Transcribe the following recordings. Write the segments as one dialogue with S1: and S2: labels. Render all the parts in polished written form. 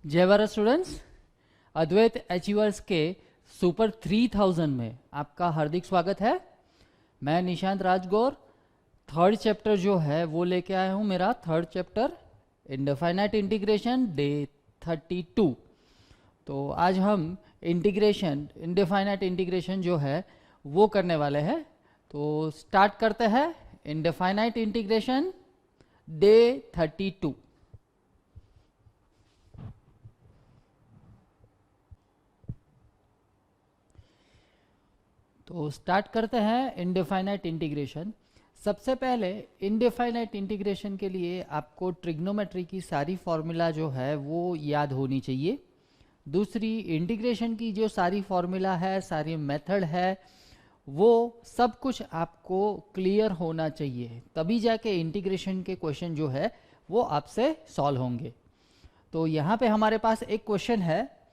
S1: जय भारत स्टूडेंट्स, अद्वैत अचीवर्स के सुपर 3000 में आपका हार्दिक स्वागत है। मैं निशांत राजगौर थर्ड चैप्टर जो है वो लेके आया हूँ। मेरा third chapter indefinite integration day 32। तो आज हम इंटीग्रेशन इंडेफिनाइट इंटीग्रेशन जो है वो करने वाले हैं। तो स्टार्ट करते हैं इंडेफिनाइट इंटीग्रेशन डे 32। तो स्टार्ट करते हैं इनडेफिनाइट इंटीग्रेशन। सबसे पहले इनडेफिनाइट इंटीग्रेशन के लिए आपको ट्रिग्नोमेट्री की सारी फॉर्मूला जो है वो याद होनी चाहिए। दूसरी, इंटीग्रेशन की जो सारी फॉर्मूला है, सारी मेथड है, वो सब कुछ आपको क्लियर होना चाहिए, तभी जाके इंटीग्रेशन के क्वेश्चन जो है वो आपसे सॉल्व होंगे। तो यहाँ पे हमारे पास एक क्वेश्चन है,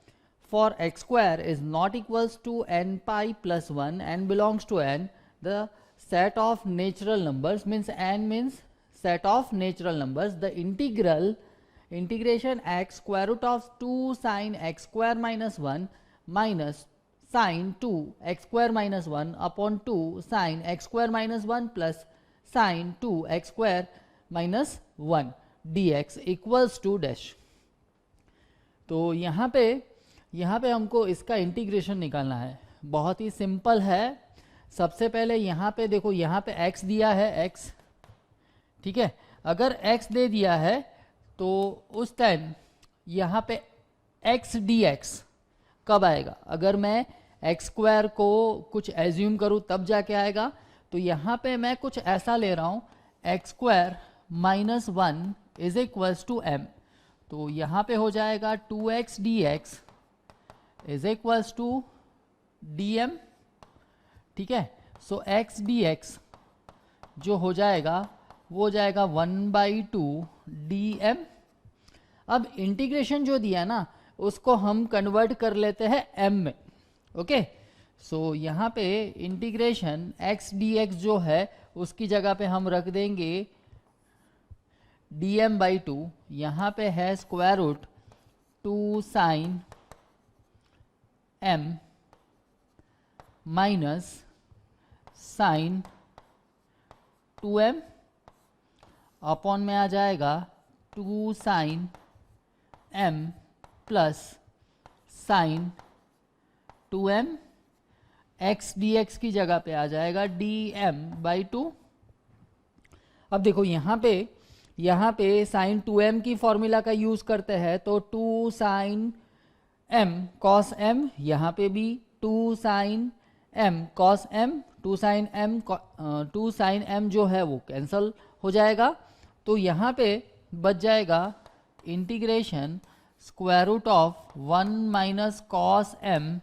S1: for x square is not equals to n pi plus 1 and belongs to n, the set of natural numbers means n means set of natural numbers, the integration x square root of 2 sin x square minus 1 minus sin 2 x square minus 1 upon 2 sin x square minus 1 plus sin 2 x square minus 1 dx equals to dash। तो यहाँ पे हमको इसका integration निकालना है। बहुत ही simple है। सबसे पहले यहाँ पे देखो, यहाँ पे x दिया है, x, ठीक है। अगर x दे दिया है तो उस टाइम यहाँ पे x dx कब आएगा? अगर मैं x स्क्वायर को कुछ एज्यूम करूँ तब जाके आएगा। तो यहाँ पे मैं कुछ ऐसा ले रहा हूँ, x square minus 1 is equals to m। तो यहाँ पे हो जाएगा 2x dx is equals to dm, ठीक है। सो x dx जो हो जाएगा वो जाएगा 1/2 dm। अब इंटीग्रेशन जो दिया ना उसको हम कन्वर्ट कर लेते हैं m में, ओके। सो यहाँ पे इंटीग्रेशन x dx जो है उसकी जगह पे हम रख देंगे dm/2। यहाँ पे है square root 2 sine m minus sine 2m upon में आ जाएगा 2 sine m plus sine 2m। x dx की जगह पे आ जाएगा dm/2। अब देखो यहाँ पे साइन 2m की फॉर्मूला का यूज करते हैं, तो 2 साइन m cos m, यहाँ पे भी 2 sine m cos m, 2 sine m जो है वो कैंसल हो जाएगा। तो यहाँ पे बच जाएगा integration square root of 1 minus cos m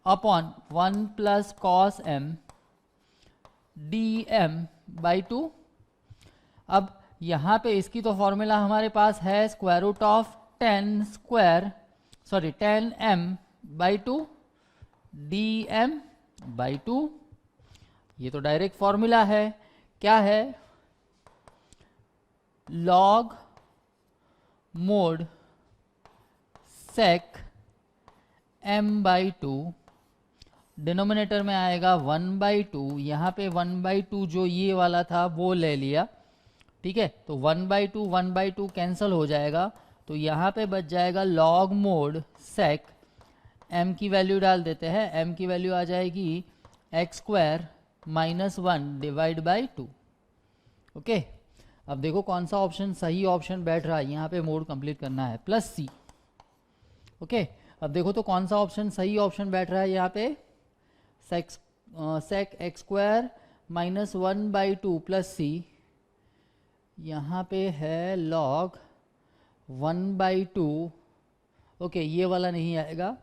S1: upon 1 plus cos m dm/2। अब यहाँ पे इसकी तो फॉर्मूला हमारे पास है square root of 10m/2 dm/2। ये तो डायरेक्ट फॉर्मूला है। क्या है? लॉग मोड सेक m/2, डिनोमिनेटर में आएगा 1/2। यहाँ पे 1/2 जो ये वाला था वो ले लिया, ठीक है। तो 1/2 कैंसिल हो जाएगा। तो यहाँ पे बच जाएगा लॉग मोड सेक, m की वैल्यू डाल देते हैं, m की वैल्यू आ जाएगी x square minus 1 divide by 2, okay. अब देखो कौन सा ऑप्शन सही ऑप्शन बैठ रहा है। यहाँ पे मोड कंप्लीट करना है प्लस c, ओके। अब देखो तो कौन सा ऑप्शन सही ऑप्शन बैठ रहा है यहाँ पे, सेक x square minus 1/2 plus c। यहाँ पे है लॉग 1/2, ओके। ये वाला नहीं आएगा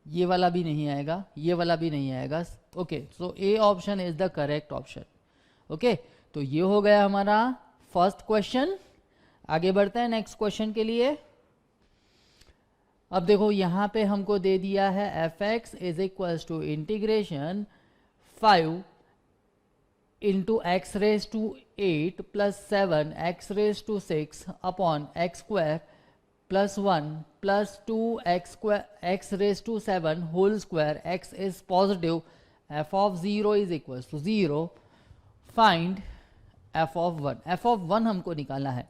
S1: ये वाला भी नहीं आएगा, ये वाला भी नहीं आएगा, okay. So A option is the correct option, okay. तो ये हो गया हमारा फर्स्ट क्वेश्चन। आगे बढ़ते हैं नेक्स्ट क्वेश्चन के लिए। अब देखो यहाँ पे हमको दे दिया है f(x) is equals to integration 5 into x raised to 8 plus 7 x raised to 6 upon x square plus 1 plus 2x raise to 7 whole square, x is positive, f of 0 is equal to 0, find f of 1। f of 1 हमको निकालना है।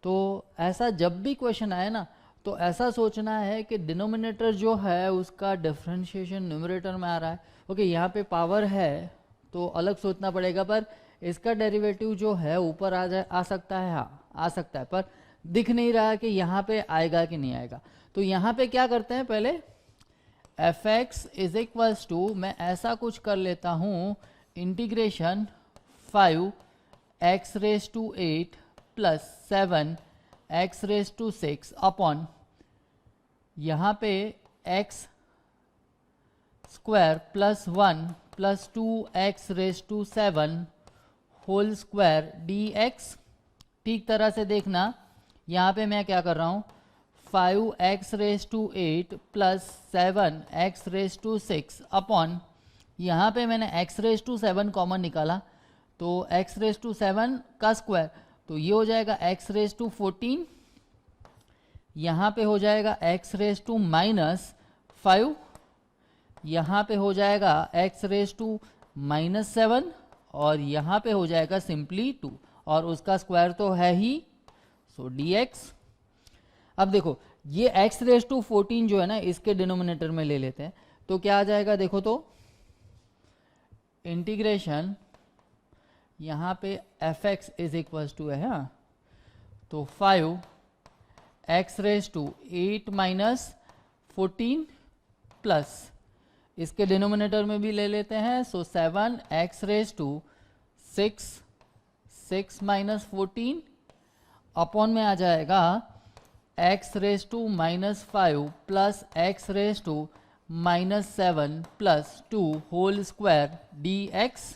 S1: तो ऐसा जब भी question आए ना तो ऐसा सोचना है कि डिनोमिनेटर जो है उसका डिफरेंशिएशन न्यूमरेटर में आ रहा है। ओके, यहाँ पे पावर है तो अलग सोचना पड़ेगा, पर इसका डेरिवेटिव जो है ऊपर आ सकता है, हाँ आ सकता है, पर दिख नहीं रहा कि यहाँ पे आएगा कि नहीं आएगा। तो यहाँ पे क्या करते हैं, पहले F x is equals to, मैं ऐसा कुछ कर लेता हूँ, integration 5x⁻⁸ plus 7x⁻⁶ upon यहाँ पे x square plus 1 plus 2x⁻⁷ whole square dx। ठीक तरह से देखना, यहाँ पे मैं क्या कर रहा हूँ, 5x⁻⁸ प्लस 7x⁻⁶ अपॉन यहाँ पे मैंने x⁻⁷ कॉमन निकाला, तो x⁻⁷ का स्क्वायर, तो ये हो जाएगा x⁻⁴, यहाँ पे हो जाएगा x⁻⁻5, यहाँ पे हो जाएगा x⁻⁻7 और यहाँ पे हो जाएगा सिंपली 2, और उसका स्क्वायर तो है ही, सो dx। अब देखो ये x⁻⁴ जो है ना, इसके डिनोमिनेटर में ले लेते हैं, तो क्या आ जाएगा, देखो तो इंटीग्रेशन यहाँ पे f(x) इज इक्वल्स टू है, हाँ, तो 5x⁻⁸ प्लस इसके डिनोमिनेटर में भी ले लेते हैं, सो 7x⁻⁶ 6 - 14 अपॉन में आ जाएगा x⁻⁻5 plus x⁻⁻7 plus 2 whole square dx।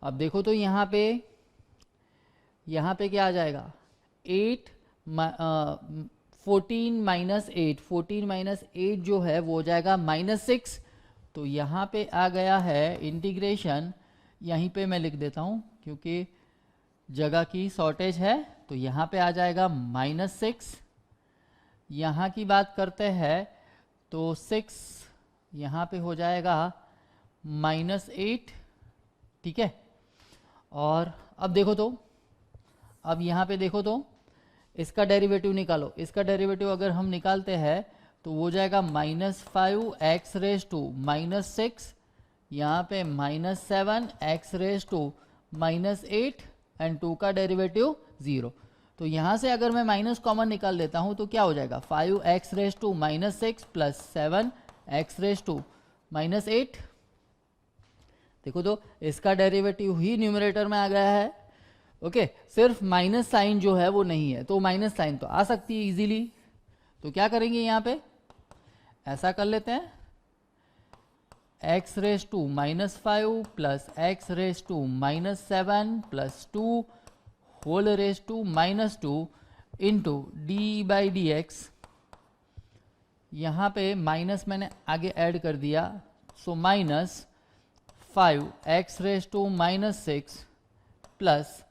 S1: अब देखो तो यहाँ पे क्या आ जाएगा, 14 - 8 जो है वो हो जाएगा -6, तो यहाँ पे आ गया है इंटीग्रेशन, यहीं पे मैं लिख देता हूँ क्योंकि जगह की शॉर्टेज है, तो यहाँ पे आ जाएगा -6। यहाँ की बात करते हैं तो 6 यहाँ पे हो जाएगा -8, ठीक है। और अब देखो तो, अब यहाँ पे देखो तो इसका डेरिवेटिव निकालो, इसका डेरिवेटिव अगर हम निकालते हैं तो वो जाएगा -5x⁻⁻6, यहाँ पे -7x⁻⁻8 एंड 2 का डेरिवेटिव 0। तो यहाँ से अगर मैं माइनस कॉमन निकाल लेता हूँ तो क्या हो जाएगा, 5x⁻⁻6 प्लस 7x⁻⁻8। देखो तो इसका डेरिवेटिव ही न्यूमरेटर में आ गया है। ओके, सिर्फ माइनस साइन जो है वो नहीं है, तो माइनस साइन तो आ सकती है इजीली। तो क्या करेंगे, यहाँ पे ऐसा कर लेते हैं, x⁻⁻5 plus x⁻⁻7 plus 2 whole (-2) into d/dx। यहाँ पे माइनस मैंने आगे ऐड कर दिया, सो -5x⁻⁻6 प्लस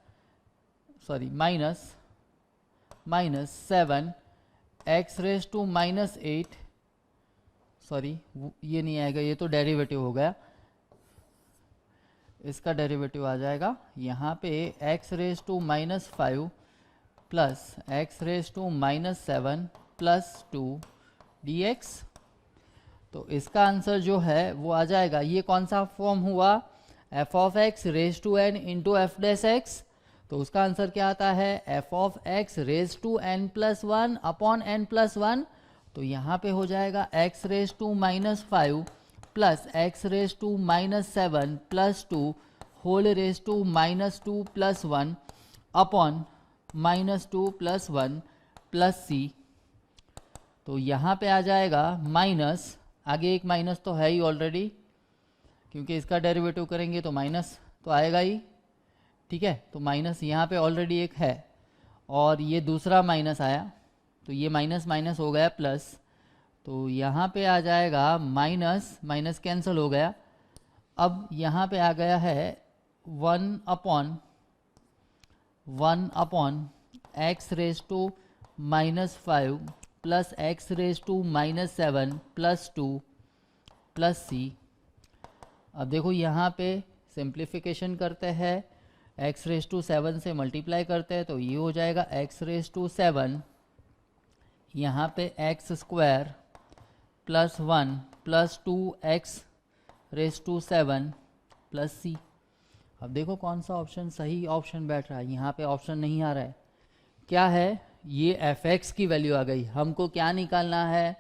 S1: -7x⁻⁻8, सॉरी ये नहीं आएगा, ये तो डेरिवेटिव हो गया, इसका डेरिवेटिव आ जाएगा यहाँ पे x⁻5 plus x⁻7 plus 2 dx। तो इसका आंसर जो है वो आ जाएगा, ये कौन सा फॉर्म हुआ, f(x)n इंटू f'(x), तो उसका आंसर क्या आता है, f(x)n+1 अपॉन n+1। तो यहाँ पे हो जाएगा x⁻⁻5 plus x⁻⁻7 plus 2 whole (-2 plus 1 upon -2 plus 1 plus c। तो यहाँ पे आ जाएगा माइनस, आगे एक माइनस तो है ही ऑलरेडी, क्योंकि इसका डेरिवेटिव करेंगे तो माइनस तो आएगा ही, ठीक है। तो माइनस यहाँ पे ऑलरेडी एक है और ये दूसरा माइनस आया, तो ये माइनस माइनस हो गया प्लस, तो यहाँ पे आ जाएगा माइनस माइनस कैंसिल हो गया। अब यहाँ पे आ गया है 1 upon x⁻⁻ -5 plus x raise to -7 plus 2 plus c. अब देखो यहाँ पे सिंप्लीफिकेशन करते हैं, एक्स रेज टू 7 से मल्टीप्लाई करते हैं तो ये हो जाएगा एक्स रेज टू 7, यहाँ पे x square plus 1 plus 2 x raise to 7 plus c. अब देखो कौन सा ऑप्शन सही ऑप्शन बैठ रहा है, यहाँ पे ऑप्शन नहीं आ रहा है। क्या है, ये एफ एक्स की वैल्यू आ गई। हमको क्या निकालना है,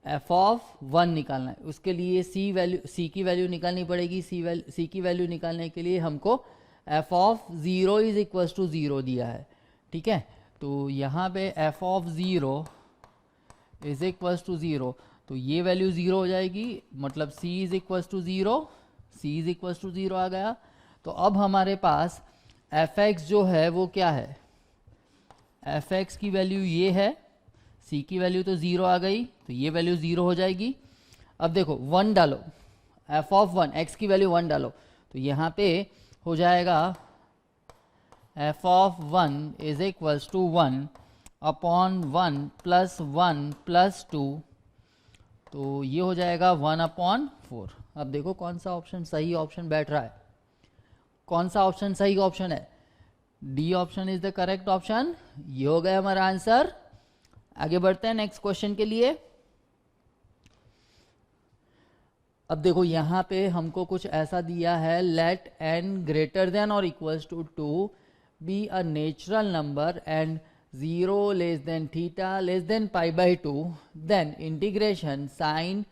S1: एफ ऑफ 1 निकालना है। उसके लिए सी की वैल्यू निकालनी पड़ेगी। सी की वैल्यू निकालने के लिए हमको f of 0 is equal to 0 दिया है, ठीक है। तो यहाँ पे f of 0 is equal to 0, तो ये वैल्यू 0 हो जाएगी, मतलब c is equal to 0, c is equal to 0 आ गया। तो अब हमारे पास एफ एक्स जो है वो क्या है, एफ एक्स की वैल्यू ये है, सी की वैल्यू तो 0 आ गई, तो ये वैल्यू 0 हो जाएगी। अब देखो 1 डालो, एफ ऑफ 1 एक्स की वैल्यू 1 डालो, तो यहाँ पे हो जाएगा F of 1 is equal to 1 upon 1 plus 1 plus 2, तो ये हो जाएगा 1 अपॉन 4। अब देखो कौन सा ऑप्शन सही ऑप्शन बैठ रहा है, कौन सा ऑप्शन सही ऑप्शन है, D option is the correct option. ये हो गया हमारा आंसर। आगे बढ़ते हैं नेक्स्ट क्वेश्चन के लिए। अब देखो यहाँ पे हमको कुछ ऐसा दिया है, लेट n ग्रेटर देन और equals to 2 be a natural number and 0 less than theta less than pi by 2, then integration sine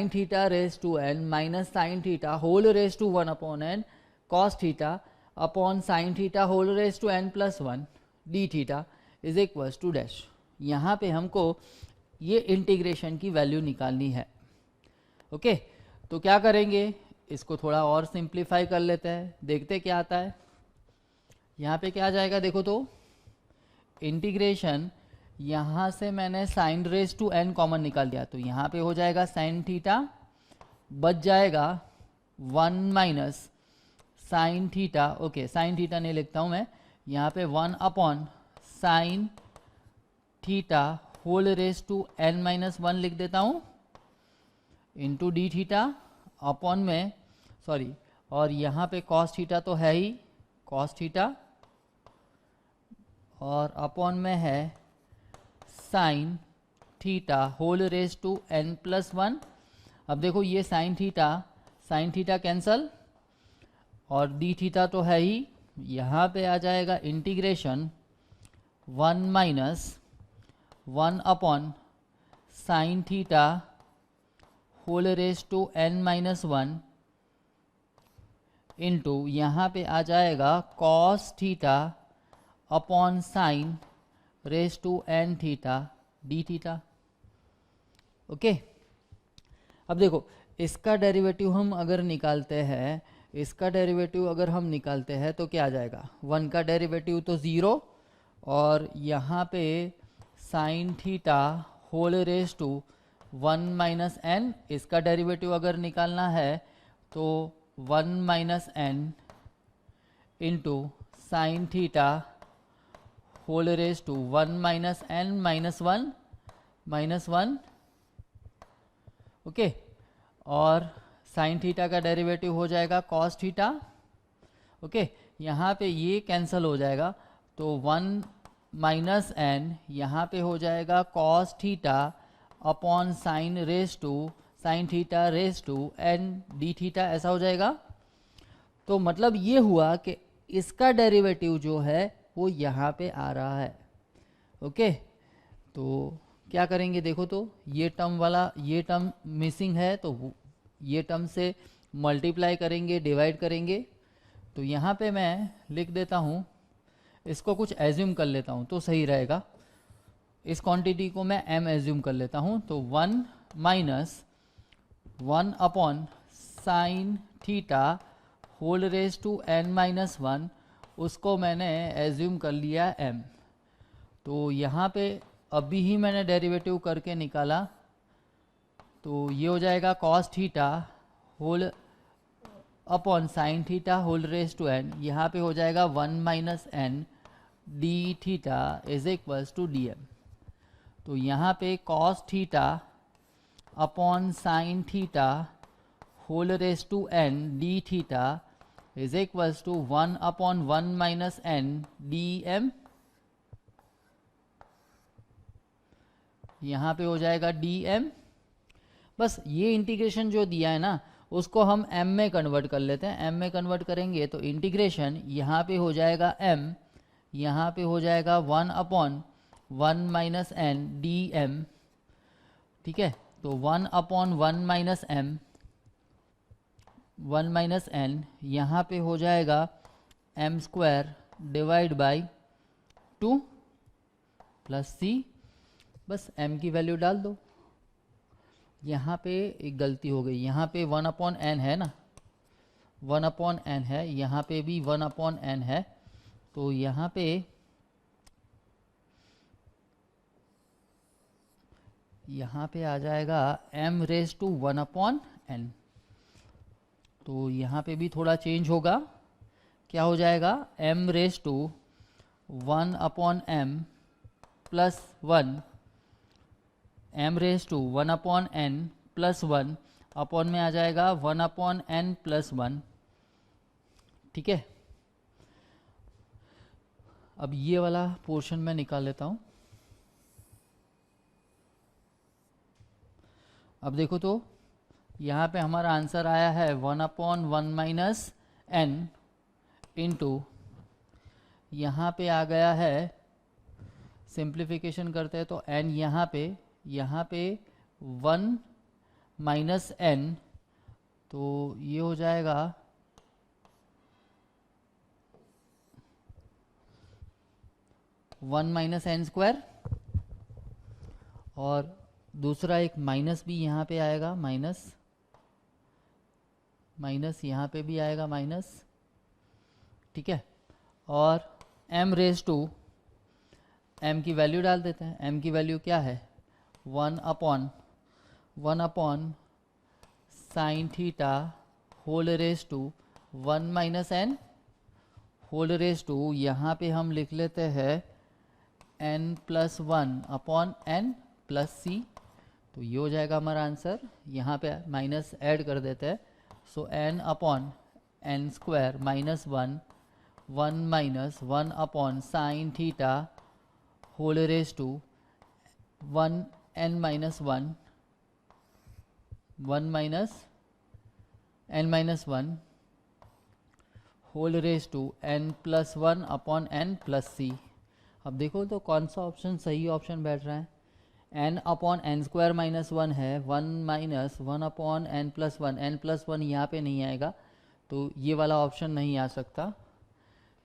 S1: theta raise to n minus sine theta whole raise to 1 upon n cos theta upon sine theta whole raise to n plus 1 D theta is equals to dash. यहाँ पे हमको ये integration की value निकालनी है। Okay, तो क्या करेंगे, इसको थोड़ा और सिंप्लीफाई कर लेते हैं, देखते क्या आता है। यहाँ पे क्या आ जाएगा, देखो तो इंटीग्रेशन, यहाँ से मैंने sine raise to n common निकाल दिया, तो यहाँ पे हो जाएगा साइन थीटा, बच जाएगा 1 minus sine theta. Okay, sine theta नहीं लिखता हूँ मैं, यहाँ पे 1 upon sine theta whole raise to n minus 1 लिख देता हूँ इंटू डी थीटा अपॉन में सॉरी, और यहाँ पे कॉस थीटा तो है ही, कॉस थीटा, और अपॉन में है sine theta whole raise to n plus 1। अब देखो ये साइन थीटा कैंसल, और डी थीटा तो है ही, यहाँ पे आ जाएगा integration 1 minus 1 upon sine theta whole raise to n minus 1 into यहाँ पे आ जाएगा cos theta upon sine raise to n theta D theta. Okay, अब देखो इसका डेरिवेटिव हम अगर निकालते हैं, इसका डेरिवेटिव अगर हम निकालते हैं तो क्या आ जाएगा, 1 का डेरिवेटिव तो 0, और यहाँ पे sine theta whole raise to 1 minus n, इसका डेरिवेटिव अगर निकालना है तो 1 minus n into sine theta whole raise to 1 minus n minus 1। Okay, और साइन थीटा का डेरिवेटिव हो जाएगा कॉस थीटा। ओके, यहाँ पे ये कैंसिल हो जाएगा, तो 1 माइनस n यहाँ पे हो जाएगा cos theta upon sine theta raise to n D theta, ऐसा हो जाएगा। तो मतलब ये हुआ कि इसका डेरिवेटिव जो है वो यहाँ पे आ रहा है। ओके, तो क्या करेंगे, देखो तो ये टर्म मिसिंग है, तो ये टर्म से मल्टीप्लाई करेंगे, डिवाइड करेंगे। तो यहाँ पे मैं लिख देता हूँ, इसको कुछ एज्यूम कर लेता हूँ तो सही रहेगा। इस क्वांटिटी को मैं m एज्यूम कर लेता हूँ, तो 1 minus 1 upon sine theta whole raise to n minus 1, उसको मैंने एज्यूम कर लिया m। तो यहाँ पे अभी ही मैंने डेरिवेटिव करके निकाला, तो ये हो जाएगा cos theta whole upon sine theta whole raise to n, यहाँ पे हो जाएगा 1 minus n D theta is equals to D M. तो यहाँ पे cos theta upon sine theta whole raise to N D theta is equals to 1 upon 1 minus N D M. यहाँ पे हो जाएगा डी एम। बस ये इंटीग्रेशन जो दिया है ना उसको हम m में कन्वर्ट कर लेते हैं। m में कन्वर्ट करेंगे तो इंटीग्रेशन यहाँ पे हो जाएगा m, यहाँ पे हो जाएगा 1 upon 1 minus N D M. ठीक है, तो 1 upon 1 minus M 1 minus N, यहाँ पे हो जाएगा m square divide by 2 plus c। बस m की वैल्यू डाल दो। यहाँ पे एक गलती हो गई, यहाँ पे 1 अपॉन एन है ना, 1 अपॉन एन है, यहाँ पे भी 1 अपॉन एन है। तो यहाँ पे आ जाएगा m raise to 1 upon N. तो यहाँ पे भी थोड़ा चेंज होगा, क्या हो जाएगा m raise to 1 upon m plus 1, m raise to 1 upon n plus 1 upon में आ जाएगा 1 अपॉन n प्लस 1। ठीक है, अब ये वाला पोर्शन मैं निकाल लेता हूँ। अब देखो तो यहाँ पे हमारा आंसर आया है 1 अपॉन 1 माइनस n इंटू, यहाँ पे आ गया है, सिंप्लीफिकेशन करते हैं तो n यहाँ पे 1 माइनस n, तो ये हो जाएगा 1 माइनस एन स्क्वायर, और दूसरा एक माइनस भी यहाँ पे आएगा, माइनस यहाँ पे भी आएगा माइनस। ठीक है, और m रेज टू, m की वैल्यू डाल देते हैं। m की वैल्यू क्या है 1 upon sine theta whole raise to 1 minus n whole raise to, यहाँ पे हम लिख लेते हैं n plus 1 upon n plus c. तो ये हो जाएगा हमारा आंसर। यहाँ पे माइनस ऐड कर देते हैं, so n upon n square minus 1 minus 1 upon sine theta whole raise to 1 n minus 1 minus n minus 1 whole raise to n plus 1 upon n plus c. अब देखो तो कौन सा ऑप्शन सही ऑप्शन बैठ रहा है। n upon n square minus 1 है, 1 माइनस 1 अपॉन n प्लस 1 यहाँ पे नहीं आएगा, तो ये वाला ऑप्शन नहीं आ सकता।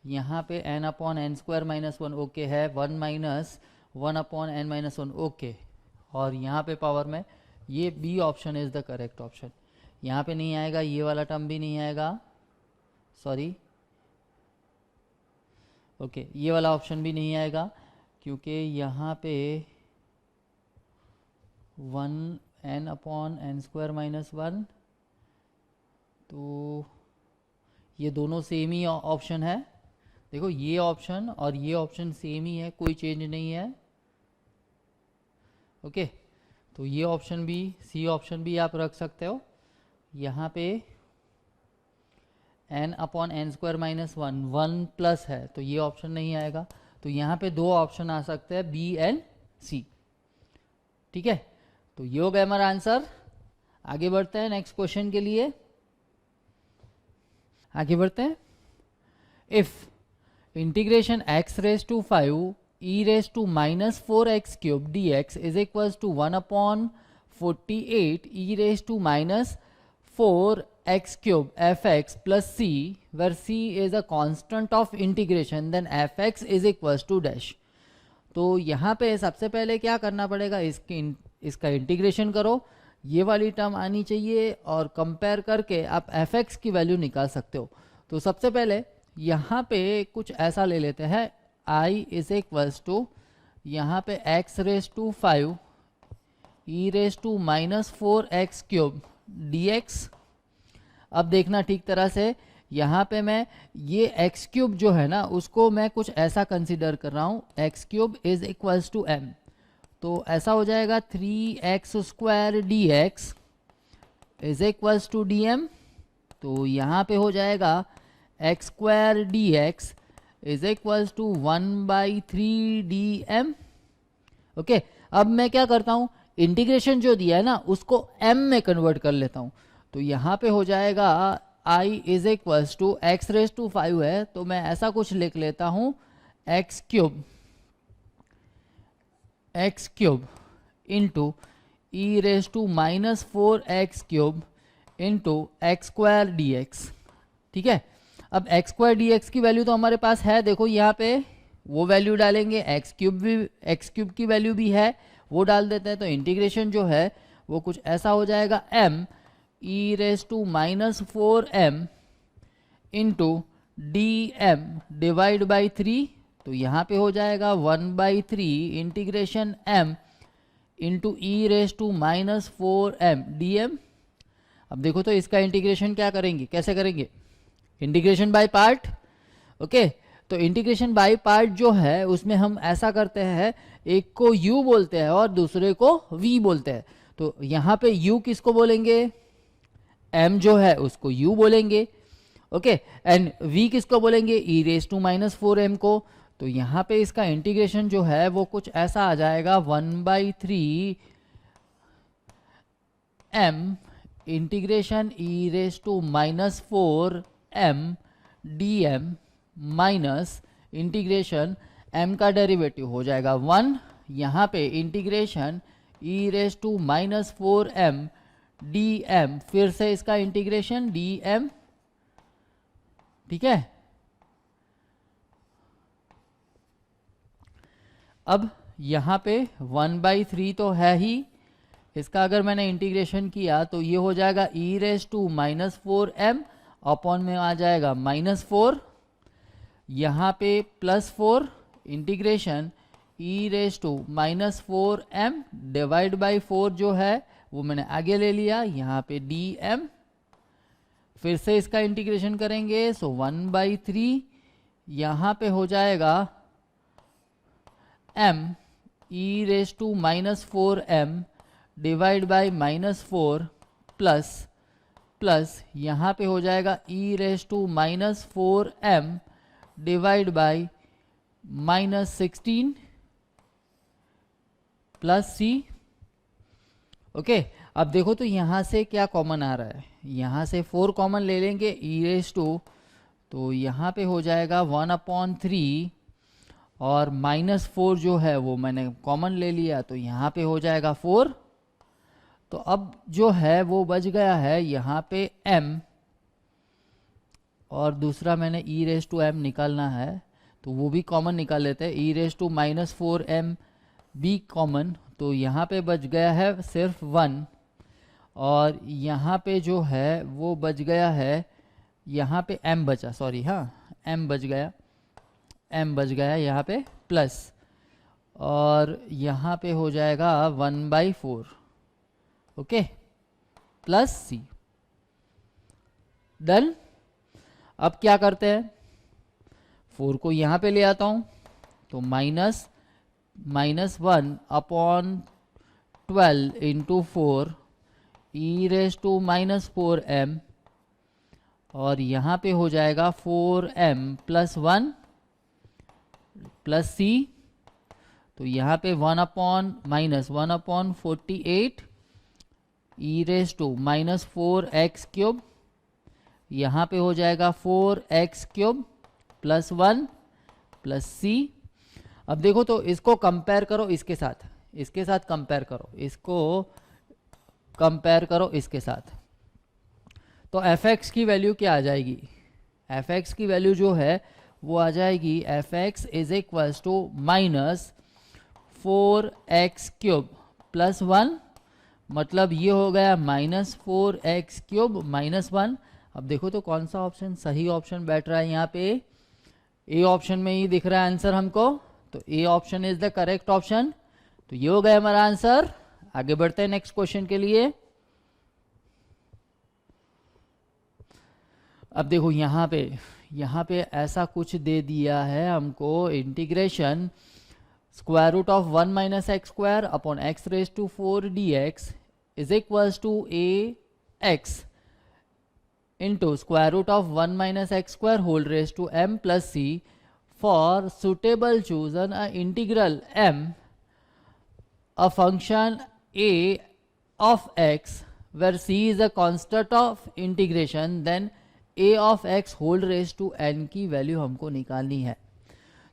S1: यहाँ पे n upon n square minus 1 okay है, 1 minus 1 upon n minus 1 okay, और यहाँ पे पावर में ये B option is the correct option. यहाँ पे नहीं आएगा, ये वाला टर्म भी नहीं आएगा, सॉरी ओके, ये वाला ऑप्शन भी नहीं आएगा, क्योंकि यहाँ पे 1 n upon n square minus 1, तो ये दोनों सेम ही ऑप्शन है। देखो ये ऑप्शन और ये ऑप्शन सेम ही है, कोई चेंज नहीं है। ओके, तो ये ऑप्शन भी, सी ऑप्शन भी आप रख सकते हो। यहाँ पे n upon n square minus 1 plus है, तो ये ऑप्शन नहीं आएगा। तो यहाँ पे दो ऑप्शन आ सकते हैं, बी एंड सी। ठीक है, तो ये हो गया हमारा आंसर। आगे बढ़ते हैं नेक्स्ट क्वेश्चन के लिए। आगे बढ़ते हैं। If integration x raise to 5 e raise to minus 4x cube dx is equals to 1 upon 48 e raise to minus 4x cube fx plus c, where c is a constant of integration, then fx is equals to dash। तो यहाँ पे सबसे पहले क्या करना पड़ेगा, इसका integration करो, ये वाली टर्म आनी चाहिए, और कंपेयर करके आप fx की वैल्यू निकाल सकते हो। तो सबसे पहले यहाँ पे कुछ ऐसा ले लेते हैं, i इज इक्वल्स टू यहाँ पे x raise to 5 e raise to minus 4x cube dx। अब देखना ठीक तरह से, यहाँ पे मैं ये एक्स क्यूब जो है ना उसको मैं कुछ ऐसा कंसिडर कर रहा हूँ, x cube is equals to m. तो ऐसा हो जाएगा 3x² dx is equals to dm। तो यहाँ पे हो जाएगा x² dx is equals to 1/3 dm। Okay, अब मैं क्या करता हूँ, इंटीग्रेशन जो दिया है ना उसको m में कन्वर्ट कर लेता हूँ। तो यहाँ पे हो जाएगा i is equals to x⁵5 है तो मैं ऐसा कुछ लिख लेता हूँ x cube into e⁻⁴x³ into x² dx। ठीक है, अब x² dx की वैल्यू तो हमारे पास है, देखो यहाँ पे वो वैल्यू डालेंगे, x क्यूब की वैल्यू भी है वो डाल देते हैं। तो इंटीग्रेशन जो है वो कुछ ऐसा हो जाएगा m e⁻⁴m into dm divide by 3। तो यहाँ पे हो जाएगा 1/3 integration m into e⁻⁴m dm। अब देखो तो इसका इंटीग्रेशन क्या करेंगे, कैसे करेंगे, इंटीग्रेशन बाय पार्ट। ओके, तो इंटीग्रेशन बाय पार्ट जो है उसमें हम ऐसा करते हैं, एक को u बोलते हैं और दूसरे को v बोलते हैं। तो यहाँ पे u किसको बोलेंगे, m जो है उसको u बोलेंगे। ओके, एंड v किसको बोलेंगे, e⁻⁴m को। तो यहाँ पे इसका इंटीग्रेशन जो है वो कुछ ऐसा आ जाएगा 1/3 m integration e⁻⁴m dm minus integration m का डेरिवेटिव हो जाएगा 1, यहाँ पे इंटीग्रेशन e⁻⁴m dm, फिर से इसका इंटीग्रेशन dm। ठीक है, अब यहाँ पे 1/3 तो है ही, इसका अगर मैंने इंटीग्रेशन किया तो ये हो जाएगा e⁻⁴m अपॉन में आ जाएगा -4, यहाँ पे +4 इंटीग्रेशन e⁻⁴m डिवाइड बाई 4 जो है वो मैंने आगे ले लिया, यहाँ पे dm, फिर से इसका इंटीग्रेशन करेंगे सो 1/3, यहाँ पे हो जाएगा m e⁻⁴m divide by -4 plus यहाँ पे हो जाएगा e⁻⁴m divide by -16 plus c। Okay, अब देखो तो यहाँ से क्या कॉमन आ रहा है, यहाँ से 4 कॉमन ले लेंगे तो यहाँ पे हो जाएगा 1/3 और -4 जो है वो मैंने कॉमन ले लिया तो यहाँ पे हो जाएगा 4। तो अब जो है वो बच गया है यहाँ पे m और दूसरा मैंने e⁻m निकालना है तो वो भी कॉमन निकाल लेते हैं, e⁻⁴m भी कॉमन, तो यहाँ पे बच गया है सिर्फ 1 और यहाँ पे जो है वो बच गया है, यहाँ पे m बचा, सॉरी हाँ m बच गया यहाँ पे प्लस, और यहाँ पे हो जाएगा 1/4 ओके प्लस c। डन। अब क्या करते हैं, 4 को यहाँ पे ले आता हूँ तो -1/12 इंटू 4 e⁻⁴m और यहाँ पे हो जाएगा 4m प्लस 1 प्लस c। तो यहाँ पे 1/48 e⁻⁴x³ यहाँ पे हो जाएगा 4x³ प्लस 1 प्लस c। अब देखो तो इसको कंपेयर करो इसके साथ कंपेयर करो, इसको कंपेयर करो इसके साथ। तो fx की वैल्यू क्या आ जाएगी, fx की वैल्यू जो है वो आ जाएगी fx is equals to -4x³ plus 1, मतलब ये हो गया -4x³ माइनस 1। अब देखो तो कौन सा ऑप्शन सही ऑप्शन बैठ रहा है, यहाँ पे ए ऑप्शन में ही दिख रहा है आंसर हमको, तो ए option is the correct option. तो ये हो गया हमारा आंसर। आगे बढ़ते हैं नेक्स्ट क्वेश्चन के लिए। अब देखो यहाँ पे ऐसा कुछ दे दिया है हमको, integration square root of 1 minus x square upon x raise to 4 d x is equals to a x into square root of 1 minus x square whole raise to m plus c for suitable chosen a integral m a function a of x where c is a constant of integration, then a of x whole raised to n की value हमको निकालनी है।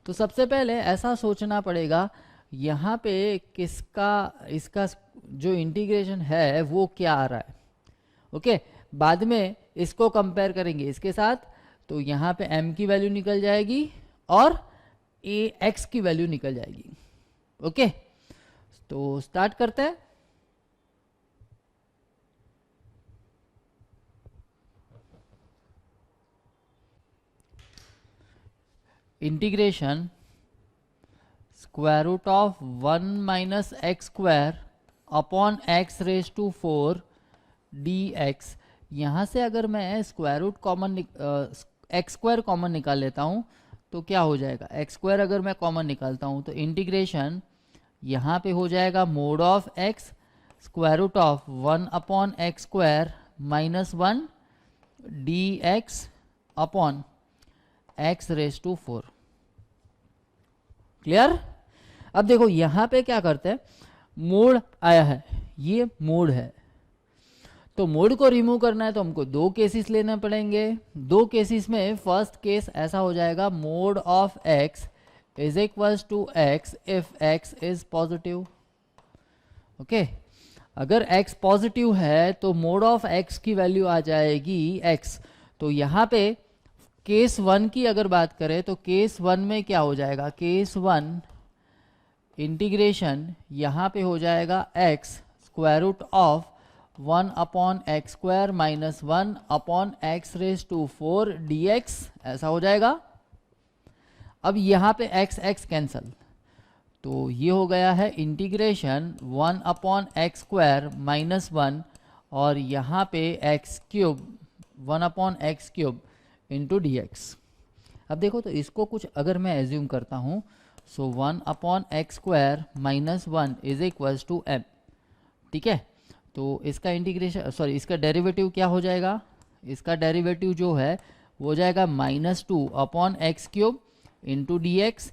S1: तो सबसे पहले ऐसा सोचना पड़ेगा यहाँ पे इसका जो इंटीग्रेशन है वो क्या आ रहा है। ओके, बाद में इसको कंपेयर करेंगे इसके साथ, तो यहाँ पे m की वैल्यू निकल जाएगी और a x की वैल्यू निकल जाएगी। ओके, तो स्टार्ट करते हैं। Integration square root of 1 minus x square upon x raise to 4 d x. यहाँ से अगर मैं square root common x square common निकाल लेता हूँ तो क्या हो जाएगा, एक्स स्क्वायर अगर मैं कॉमन निकालता हूँ तो इंटीग्रेशन यहाँ पे हो जाएगा mod of x square root of 1 upon x square minus 1 d x upon x raise to 4। Clear? अब देखो यहाँ पे क्या करते हैं, मोड आया है, ये मोड है, तो मोड को रिमूव करना है तो हमको दो केसेस लेने पड़ेंगे। दो केसेस में फर्स्ट केस ऐसा हो जाएगा, mod of x is equals to x if x is positive. Okay, अगर x पॉजिटिव है तो मोड ऑफ x की वैल्यू आ जाएगी x। तो यहाँ पे केस 1 की अगर बात करें तो केस 1 में क्या हो जाएगा, केस 1 इंटीग्रेशन यहाँ पे हो जाएगा x square root of 1 upon x square minus 1 upon x raise to 4 dx, ऐसा हो जाएगा। अब यहाँ पे x x कैंसल, तो ये हो गया है integration 1 upon x square minus 1 और यहाँ पे x cube 1 upon x cube into D x. अब देखो तो इसको कुछ अगर मैं एज्यूम करता हूँ, so 1 upon x square minus 1 is equals to m। ठीक है, तो इसका इंटीग्रेशन इसका डेरिवेटिव क्या हो जाएगा, इसका डेरिवेटिव जो है वो हो जाएगा -2 upon x cube into D x,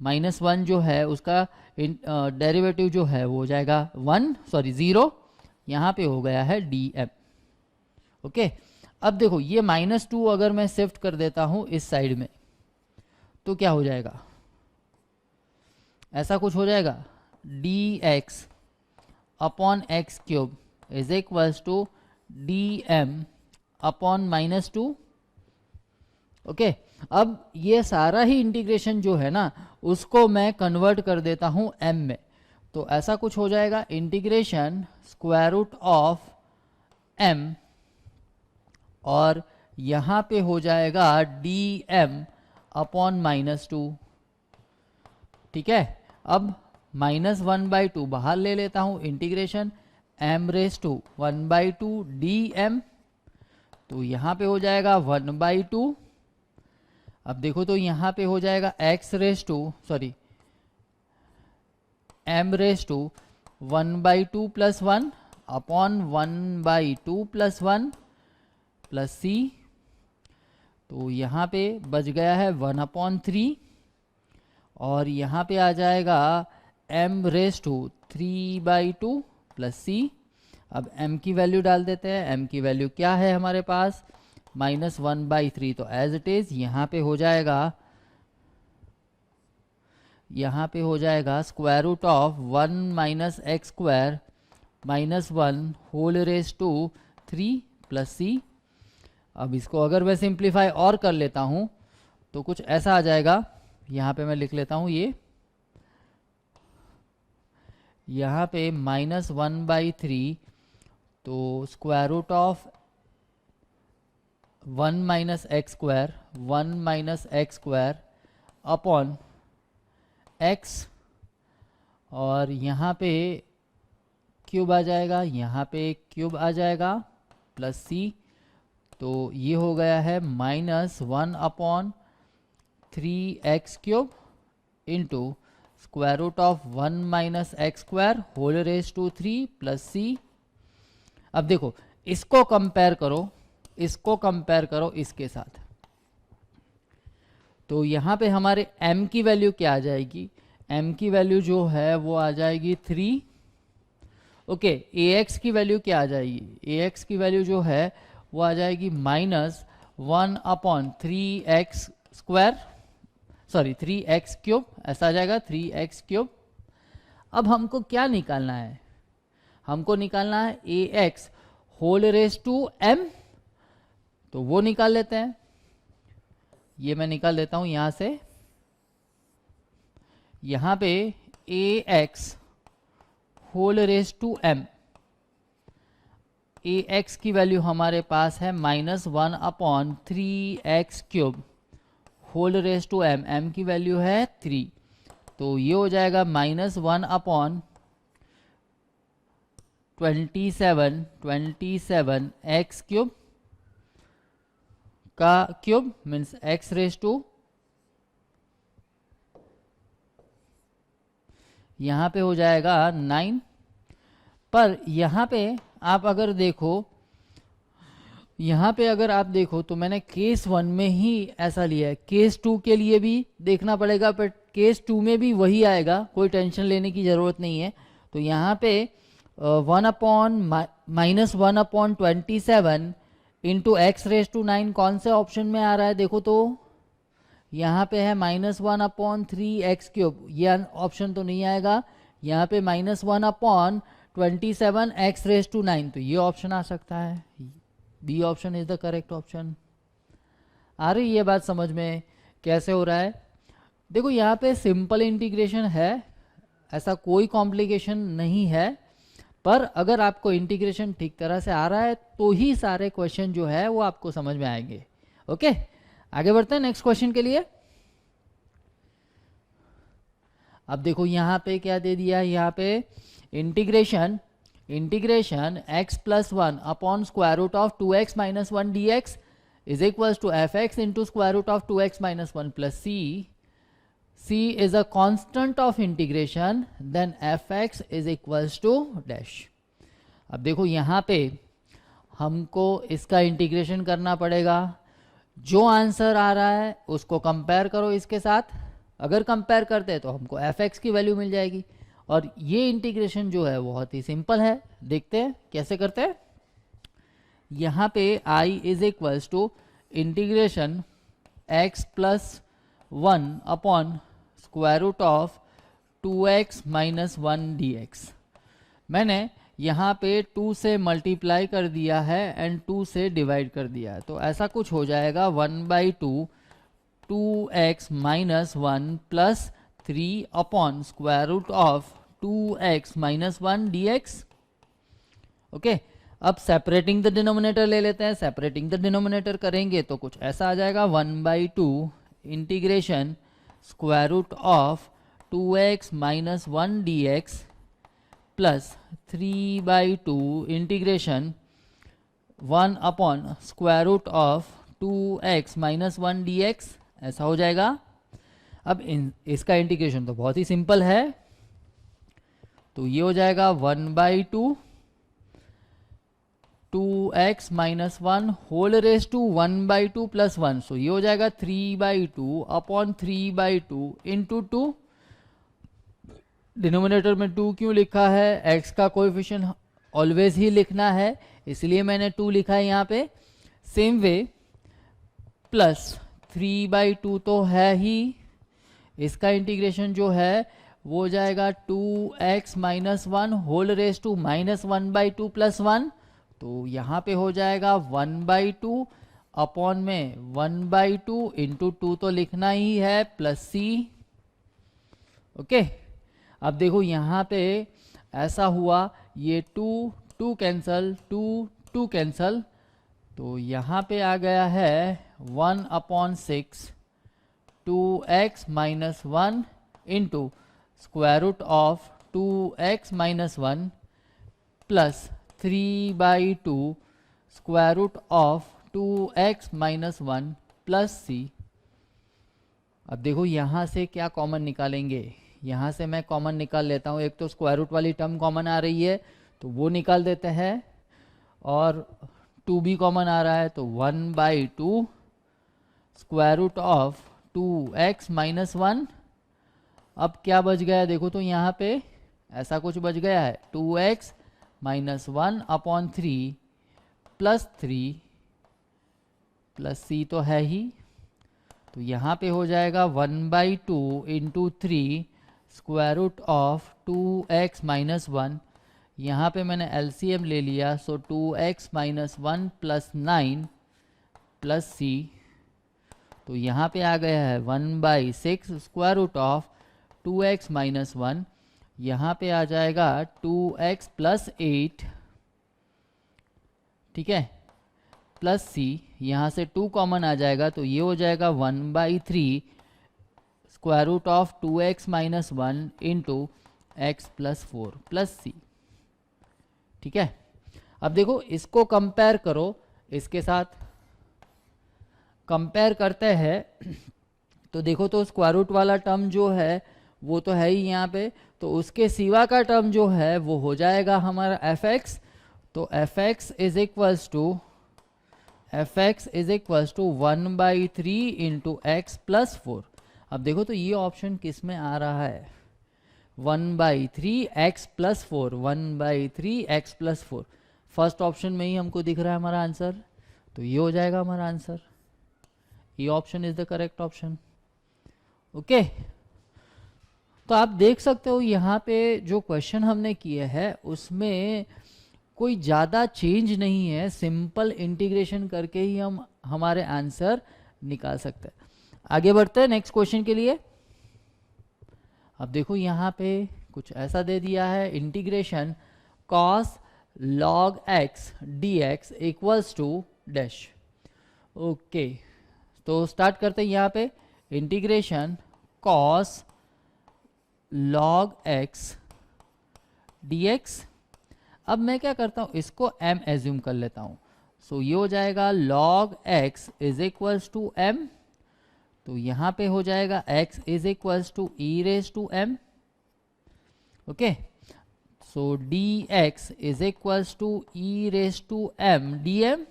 S1: -1 जो है उसका डेरिवेटिव जो है वो हो जाएगा 0, यहाँ पे हो गया है dm। ओके, अब देखो ये -2 अगर मैं शिफ्ट कर देता हूँ इस साइड में तो क्या हो जाएगा, ऐसा कुछ हो जाएगा, dx upon x cube is equals to dm upon -2। Okay, अब ये सारा ही इंटीग्रेशन जो है ना उसको मैं कन्वर्ट कर देता हूँ m में, तो ऐसा कुछ हो जाएगा, integration square root of m और यहाँ पे हो जाएगा dm अपॉन -2। ठीक है, अब -1/2 बाहर ले लेता हूँ, integration m raise to 1/2 dm, तो यहाँ पे हो जाएगा 1/2। अब देखो तो यहाँ पे हो जाएगा m raise to 1/2 plus 1 upon 1/2 plus 1 plus c, तो यहाँ पे बच गया है 1/3 और यहाँ पे आ जाएगा m raise to 3/2 plus c। अब m की वैल्यू डाल देते हैं, m की वैल्यू क्या है हमारे पास, -1/3, तो एज इट इज यहाँ पे हो जाएगा square root of 1 minus x square minus 1 whole raise to 3 plus c। अब इसको अगर मैं सिंप्लीफाई और कर लेता हूँ तो कुछ ऐसा आ जाएगा, यहाँ पे मैं लिख लेता हूँ, ये यहाँ पे -1/3, तो square root of 1 minus x square upon x, और यहाँ पे क्यूब आ जाएगा, यहाँ पे क्यूब आ जाएगा प्लस c, तो ये हो गया है -1/3x³ into square root of 1 - x² whole raise to 3 plus c। अब देखो इसको कंपेयर करो इसके साथ। तो यहाँ पे हमारे m की वैल्यू क्या आ जाएगी? m की वैल्यू जो है वो आ जाएगी 3। ओके, ax की वैल्यू क्या आ जाएगी? ax की वैल्यू जो है वो आ जाएगी -1/3x², ऐसा आ जाएगा 3x³। अब हमको क्या निकालना है? हमको निकालना है ax whole raise to m। तो वो निकाल लेते हैं। ये मैं निकाल देता हूं यहां से। यहां पे ax whole raise to m, ax की वैल्यू हमारे पास है -1/3x³ whole raise to m, m की वैल्यू है 3। तो ये हो जाएगा -1/27 का cube means x raise to, यहाँ पे हो जाएगा 9। पर यहाँ पे आप अगर देखो, यहाँ पे अगर आप देखो तो मैंने केस 1 में ही ऐसा लिया है। केस 2 के लिए भी देखना पड़ेगा, पर केस 2 में भी वही आएगा, कोई टेंशन लेने की ज़रूरत नहीं है। तो यहाँ पे -1/27 इंटू एक्स रेज टू 9 कौन से ऑप्शन में आ रहा है? देखो तो यहाँ पे है -1/3x³, ये ऑप्शन तो नहीं आएगा। यहाँ पे -1/27x रेज टू 9, तो ये ऑप्शन आ सकता है। B option is the correct option. आ रही ये बात समझ में कैसे हो रहा है? देखो यहाँ पे सिंपल इंटीग्रेशन है, ऐसा कोई कॉम्प्लिकेशन नहीं है। पर अगर आपको इंटीग्रेशन ठीक तरह से आ रहा है तो ही सारे क्वेश्चन जो है वो आपको समझ में आएंगे। ओके, आगे बढ़ते हैं नेक्स्ट क्वेश्चन के लिए। अब देखो यहाँ पे क्या दे दिया है? यहाँ पे integration x+1 upon square root of 2x - 1 dx is equals to fx into square root of 2x - 1 plus c is a constant of integration, then fx is equals to dash। अब देखो यहाँ पे हमको इसका इंटीग्रेशन करना पड़ेगा। जो answer आ रहा है उसको कंपेयर करो इसके साथ। अगर कंपेयर करते हैं तो हमको fx की वैल्यू मिल जाएगी। और ये इंटीग्रेशन जो है बहुत ही सिंपल है, देखते हैं कैसे करते हैं। यहाँ पे I is equals to integration x+1 upon square root of 2x - 1 dx। मैंने यहाँ पे 2 से मल्टीप्लाई कर दिया है एंड 2 से डिवाइड कर दिया है, तो ऐसा कुछ हो जाएगा 1/2 2x - 1 plus 3 upon square root of 2x - 1 dx। Okay, अब सेपरेटिंग द डिनोमिनेटर ले लेते हैं। सेपरेटिंग द डिनोमिनेटर करेंगे तो कुछ ऐसा आ जाएगा 1/2 integration square root of 2x - 1 dx plus 3/2 integration 1 upon square root of 2x - 1 dx, ऐसा हो जाएगा। अब इसका इंटीग्रेशन तो बहुत ही सिंपल है, तो ये हो जाएगा 1/2 2x - 1 whole raise to 1/2 plus 1, so ये हो जाएगा 3/2 अपॉन 3/2 इंटू 2। डिनोमिनेटर में 2 क्यों लिखा है? x का कोएफिशिएंट ऑलवेज ही लिखना है, इसलिए मैंने 2 लिखा है यहाँ पे। सेम वे प्लस 3/2 तो है ही, इसका इंटीग्रेशन जो है वो हो जाएगा 2x - 1 whole raise to -1/2 plus 1, तो यहाँ पे हो जाएगा 1/2 अपॉन में 1/2 इंटू 2 तो लिखना ही है प्लस c। ओके, अब देखो यहाँ पे ऐसा हुआ, ये 2 कैंसल 2 कैंसल, तो यहाँ पे आ गया है 1/6 2x - 1 into square root of 2x - 1 plus 3/2 square root of 2x minus 1 plus c. अब देखो यहाँ से क्या कॉमन निकालेंगे, यहाँ से मैं कॉमन निकाल लेता हूँ। एक तो स्क्वायर रूट वाली टर्म कॉमन आ रही है तो वो निकाल देते हैं, और 2 भी कॉमन आ रहा है तो 1/2 square root of 2x minus 1। अब क्या बच गया देखो तो यहाँ पे ऐसा कुछ बच गया है, 2x minus 1 upon 3 plus 3 plus c तो है ही, तो यहाँ पे हो जाएगा 1/2 into 3 square root of 2x minus 1। यहाँ पे मैंने LCM ले लिया, so 2x minus 1 plus 9 plus c, तो यहाँ पे आ गया है 1/6 square root of 2x minus 1। यहाँ पे आ जाएगा 2x प्लस 8, ठीक है, प्लस सी। यहाँ से 2 कॉमन आ जाएगा तो ये हो जाएगा 1/3 square root of 2x minus 1 into x plus 4 plus c, ठीक है। अब देखो इसको कंपेयर करो, इसके साथ कंपेयर करते हैं तो देखो तो स्क्वायर रूट वाला टर्म जो है वो तो है ही यहाँ पे, तो उसके सिवा का टर्म जो है वो हो जाएगा हमारा fx। तो fx is equals to 1/3 into x plus 4। अब देखो तो ये ऑप्शन किस में आ रहा है, 1/3 x plus 4, 1/3 x plus 4, first option में ही हमको दिख रहा है हमारा आंसर, तो ये हो जाएगा हमारा आंसर। ये option is the correct option. Okay, तो आप देख सकते हो यहाँ पे जो क्वेश्चन हमने किए हैं उसमें कोई ज़्यादा चेंज नहीं है, सिंपल इंटीग्रेशन करके ही हम हमारे आंसर निकाल सकते हैं। आगे बढ़ते हैं नेक्स्ट क्वेश्चन के लिए। अब देखो यहाँ पे कुछ ऐसा दे दिया है, integration cos log x dx equals to dash. Okay, तो स्टार्ट करते हैं यहाँ पे, integration cos log x dx। अब मैं क्या करता हूँ, इसको m एज्यूम कर लेता हूँ, सो ये हो जाएगा log x is equals to m, तो यहाँ पे हो जाएगा x is equals to e raise to m। Okay, so dx is equals to e raise to m dm।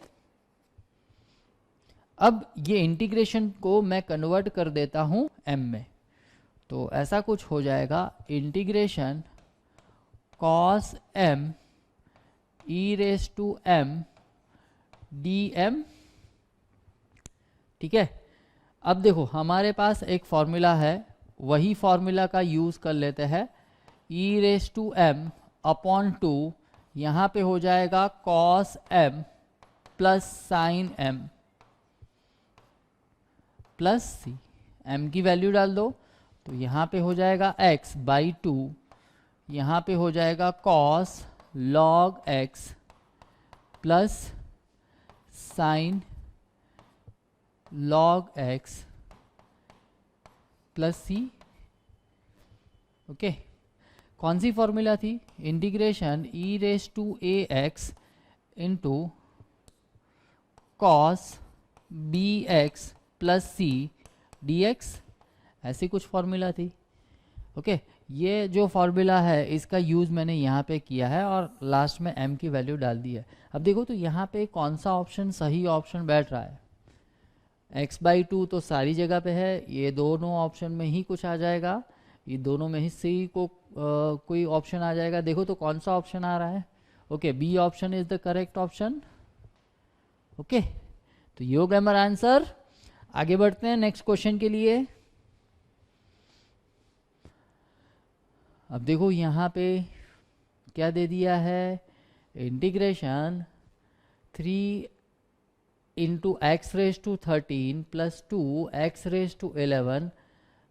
S1: अब ये इंटीग्रेशन को मैं कन्वर्ट कर देता हूँ m में, तो ऐसा कुछ हो जाएगा, integration cos m e raise to m dm, ठीक है। अब देखो हमारे पास एक फॉर्मूला है, वही फॉर्मूला का यूज कर लेते हैं, e raise to m upon 2, यहाँ पे हो जाएगा cos m plus sine m plus c, m की वैल्यू डाल दो तो यहाँ पे हो जाएगा x/2, यहाँ पे हो जाएगा cos log x plus sine log x plus c. Okay, कौन सी फॉर्मूला थी, integration e raise to ax into cos bx plus c dx, ऐसी कुछ फॉर्मूला थी। ओके, ये जो फॉर्मूला है इसका यूज़ मैंने यहाँ पे किया है और लास्ट में m की वैल्यू डाल दी है। अब देखो तो यहाँ पे कौन सा ऑप्शन सही ऑप्शन बैठ रहा है, x/2 तो सारी जगह पे है, ये दोनों ऑप्शन में ही कुछ आ जाएगा, ये दोनों में ही सी को कोई ऑप्शन आ जाएगा। देखो तो कौन सा ऑप्शन आ रहा है, okay, B option is the correct option. Okay, तो ये हो गया हमारा आंसर। आगे बढ़ते हैं नेक्स्ट क्वेश्चन के लिए। अब देखो यहाँ पे क्या दे दिया है, integration 3 into x raise to 13 plus 2 x raise to 11